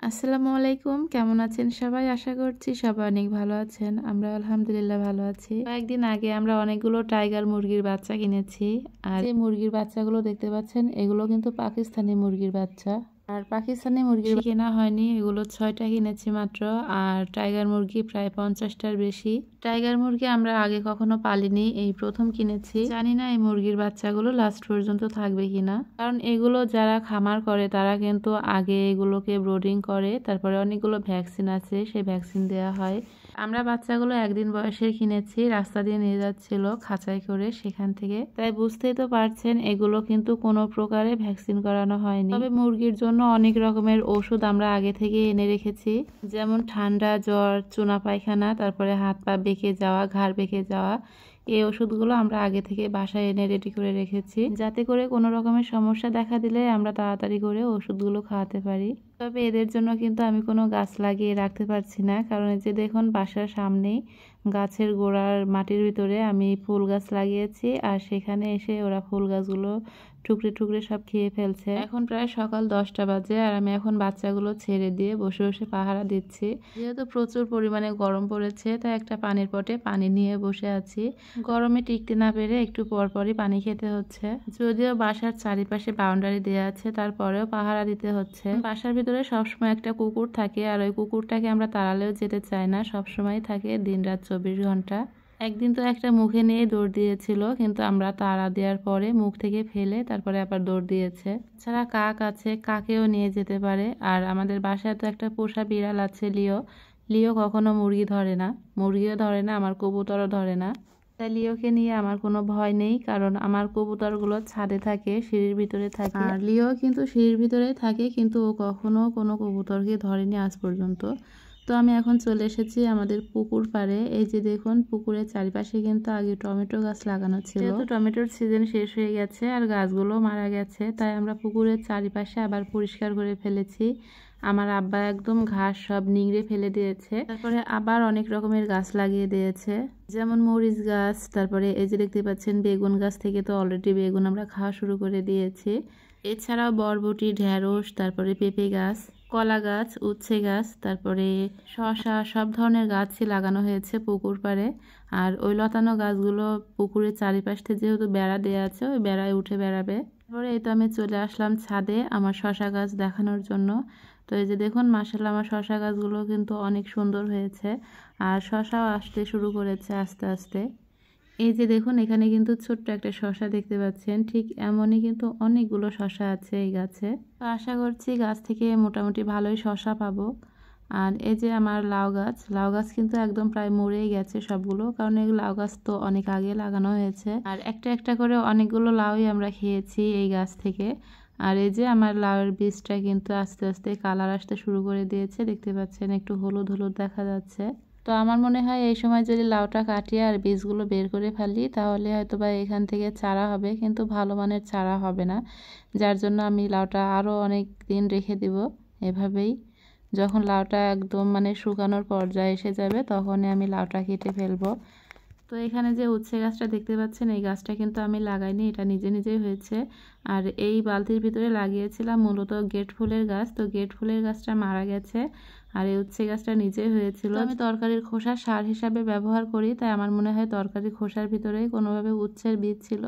আসসালামু আলাইকুম, কেমন আছেন সবাই? আশা করছি সবাই অনেক ভালো আছেন। আমরা আলহামদুলিল্লাহ ভালো আছি। কয়েকদিন আগে আমরা অনেকগুলো টাইগার মুরগির বাচ্চা কিনেছি। আর যে মুরগির বাচ্চাগুলো দেখতে পাচ্ছেন এগুলো কিন্তু পাকিস্তানি মুরগির বাচ্চা। আর পাকিস্তানি মুরগি কেনা হয়নি, এগুলো 6টা কিনেছি মাত্র। আর টাইগার মুরগি প্রায় 50টার বেশি। টাইগার মুরগি আমরা আগে কখনো পালিনি, এই প্রথম কিনেছি। জানি না এই মুরগির বাচ্চাগুলো লাস্ট পর্যন্ত থাকবে কিনা, কারণ এগুলো যারা খামার করে তারা কিন্তু আগে এগুলোকে ব্রোডিং করে, তারপরে অনেকগুলো ভ্যাকসিন আছে, সেই ভ্যাকসিন দেওয়া হয়। আমরা বাচ্চাগুলো একদিন বয়সের কিনেছি, রাস্তা দিয়ে নিয়ে যাচ্ছিল খাঁচায় করে, সেখান থেকে। তাই বুঝতেই তো পারছেন এগুলো কিন্তু কোনো প্রকারে ভ্যাকসিন করানো হয়নি। তবে মুরগির জন্য অনেক রকমের ওষুধ আমরা আগে থেকে এনে রেখেছি, যেমন ঠান্ডা, জ্বর, চুনা পায়খানা, তারপরে হাত পা বেঁকে যাওয়া, ঘাড় বেঁকে যাওয়া। এই ওষুধগুলো আমরা আগে থেকে বাসায় এনে রেডি করে রেখেছি, যাতে করে কোনো রকমের সমস্যা দেখা দিলে আমরা তাড়াতাড়ি করে ওষুধগুলো খাওয়াতে পারি। তবে এদের জন্য কিন্তু আমি কোনো গাছ লাগিয়ে রাখতে পারছি না, কারণ এই যে দেখুন বাসার সামনেই গাছের গোড়ার মাটির ভিতরে আমি ফুল গাছ লাগিয়েছি, আর সেখানে এসে ওরা ফুল গাছগুলো টুকরে টুকরে সব খেয়ে ফেলছে। এখন প্রায় সকাল 10টা বাজে, আর আমি এখন বাচ্চাগুলো ছেড়ে দিয়ে বসে বসে পাহারা দিচ্ছি। যেহেতু প্রচুর পরিমাণে গরম পড়েছে, তাই একটা পানির পটে পানি নিয়ে বসে আছি। গরমে টিকতে না পেরে একটু পরপরই পানি খেতে হচ্ছে। যদিও বাসার চারিপাশে বাউন্ডারি দেওয়া আছে, তারপরেও পাহারা দিতে হচ্ছে। বাসার ভিতরে সবসময় একটা কুকুর থাকে, আর ওই কুকুরটাকে আমরা তাড়ালেও যেতে চাই না, সবসময় থাকে দিনরাত 24 ঘন্টা। একদিন তো একটা মুখে নিয়ে দৌড় দিয়েছিল, কিন্তু আমরা তাড়া দেওয়ার পরে মুখ থেকে ফেলে তারপরে আবার দৌড় দিয়েছে। ছাড়া কাক আছে, কাকেও নিয়ে যেতে পারে। আর আমাদের বাসায় তো একটা পোষা বিড়াল আছে, লিও। লিও কখনো মুরগি ধরে না, মুরগিও ধরে না, আমার কবুতরও ধরে না। তাই লিওকে নিয়ে আমার কোনো ভয় নেই, কারণ আমার কবুতরগুলো ছাদে থাকে, সিঁড়ির ভিতরে থাকে। আর লিও কিন্তু সিঁড়ির ভিতরে থাকে, কিন্তু ও কখনো কোনো কবুতরকে ধরেনি আজ পর্যন্ত। তো আমি এখন চলে এসেছি আমাদের পুকুর পাড়ে। এই যে দেখুন পুকুরের চারিপাশে কিন্তু আগে টমেটো গাছ লাগানো ছিল। যেহেতু টমেটোর সিজন শেষ হয়ে গেছে আর গাছগুলো মারা গেছে, তাই আমরা পুকুরের চারিপাশে আবার পরিষ্কার করে ফেলেছি। আমার আব্বা একদম ঘাস সব নিংড়ে ফেলে দিয়েছে, তারপরে আবার অনেক রকমের গাছ লাগিয়ে দিয়েছে, যেমন মরিচ গাছ, তারপরে এই যে দেখতে পাচ্ছেন বেগুন গাছ থেকে তো অলরেডি বেগুন আমরা খাওয়া শুরু করে দিয়েছি। এছাড়াও বরবটি, ঢেঁড়স, তারপরে পেঁপে গাছ, কলা গাছ, উচ্ছে গাছ, তারপরে শসা, সব ধরনের গাছই লাগানো হয়েছে পুকুর পাড়ে। আর ওই লতানো গাছগুলো পুকুরের চারিপাশে যেহেতু বেড়া দেওয়া আছে, ওই বেড়ায় উঠে বেড়াবে। তারপরে এই তো আমি চলে আসলাম ছাদে আমার শসা গাছ দেখানোর জন্য। তো এই যে দেখুন মাশাআল্লাহ আমার শসা গাছগুলো কিন্তু অনেক সুন্দর হয়েছে, আর শসাও আসতে শুরু করেছে আস্তে আস্তে। এই যে দেখুন এখানে কিন্তু ছোট্ট একটা শসা দেখতে পাচ্ছেন, ঠিক এমনই কিন্তু অনেকগুলো শসা আছে এই গাছে। তো আশা করছি গাছ থেকে মোটামুটি ভালোই শসা পাবো। আর এই যে আমার লাউ গাছ, লাউ গাছ কিন্তু একদম প্রায় মরেই গেছে সবগুলো, কারণ এই লাউ গাছ তো অনেক আগে লাগানো হয়েছে। আর একটা একটা করে অনেকগুলো লাউই আমরা খেয়েছি এই গাছ থেকে। আর এই যে আমার লাউয়ের বীজটা কিন্তু আস্তে আস্তে কালার আসতে শুরু করে দিয়েছে, দেখতে পাচ্ছেন একটু হলুদ হলুদ দেখা যাচ্ছে। তো আমার মনে হয় এই সময় যদি লাউটা কাটিয়ে আর বীজগুলো বের করে ফেলি, তাহলে হয়তো বা এখান থেকে চারা হবে, কিন্তু ভালো মানের চারা হবে না। যার জন্য আমি লাউটা আরও অনেক দিন রেখে দিব এভাবেই। যখন লাউটা একদম মানে শুকানোর পর্যায়ে এসে যাবে, তখনই আমি লাউটা কেটে ফেলবো। তো এখানে যে উচ্ছে গাছটা দেখতে পাচ্ছেন, এই গাছটা কিন্তু আমি লাগাইনি, এটা নিজে নিজেই হয়েছে। আর এই বালতির ভিতরে লাগিয়েছিলাম মূলত গেট ফুলের গাছ, তো গেট ফুলের গাছটা মারা গেছে, আর এই উচ্ছে গাছটা নিজেই হয়েছিল। আমি তরকারির খোসা সার হিসাবে ব্যবহার করি, তাই আমার মনে হয় তরকারির খোসার ভিতরেই কোনোভাবে উচ্ছের বীজ ছিল,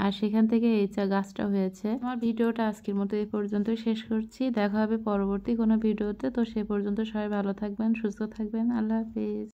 আর সেখান থেকে এই গাছটা হয়েছে। আমার ভিডিওটা আজকের মতো এই পর্যন্তই শেষ করছি, দেখা হবে পরবর্তী কোনো ভিডিওতে। তো সে পর্যন্ত সবাই ভালো থাকবেন, সুস্থ থাকবেন, আল্লাহ হাফিজ।